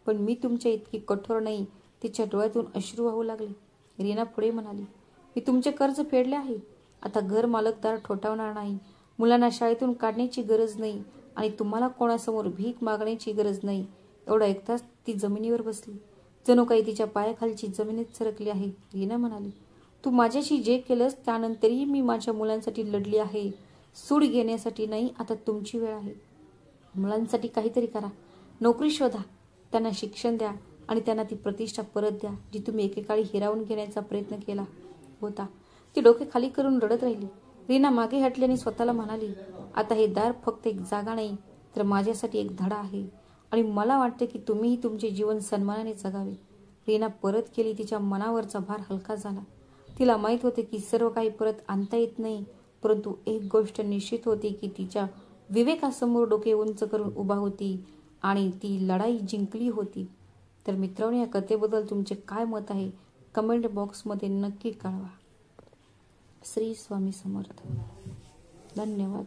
पण मी तुमच्या इतकी कठोर नाही. तिच्या डोळ्यातून अश्रू वाहू लागले. रीना पुढे म्हणाली, मी तुमचे कर्ज फेडले आहे. आता घर मालकदार ठोठावणार नाही. मुलांना शाळेतून काढण्याची गरज नाही आणि तुम्हाला कोणासमोर भीक मागण्याची गरज नाही. एवढं ऐकताच ती जमिनीवर बसली. जणू काही तिच्या पायाखालची जमिनीत सरकली आहे. रीना म्हणाली, तू माझ्याशी जे केलंस त्यानंतरही मी माझ्या मुलांसाठी लढली आहे. सूड घेण्यासाठी नाही. आता तुमची वेळ आहे. मुलांसाठी काहीतरी करा. नोकरी शोधा. त्यांना शिक्षण द्या आणि त्यांना ती प्रतिष्ठा परत द्या जी तुम्ही एकेकाळी हिरावून घेण्याचा प्रयत्न केला होता. ती डोके खाली करून रडत राहिली. रीना मागे हटली आणि स्वतःला म्हणाली, आता हे दार फक्त एक जागा नाही तर माझ्यासाठी एक धडा आहे आणि मला वाटते की तुम्हीही तुमचे जीवन सन्मानाने जगावे. रीना परत गेली. तिच्या मनावरचा भार हलका झाला. तिला माहीत होते की सर्व काही परत आणता येत नाही, परंतु एक गोष्ट निश्चित होती की तिच्या विवेकासमोर डोके उंच करून उभा होती आणि ती लढाई जिंकली होती. तर मित्रांनो, या कथेबद्दल तुमचे काय मत आहे कमेंट बॉक्समध्ये नक्की कळवा. श्री स्वामी समर्थ. धन्यवाद.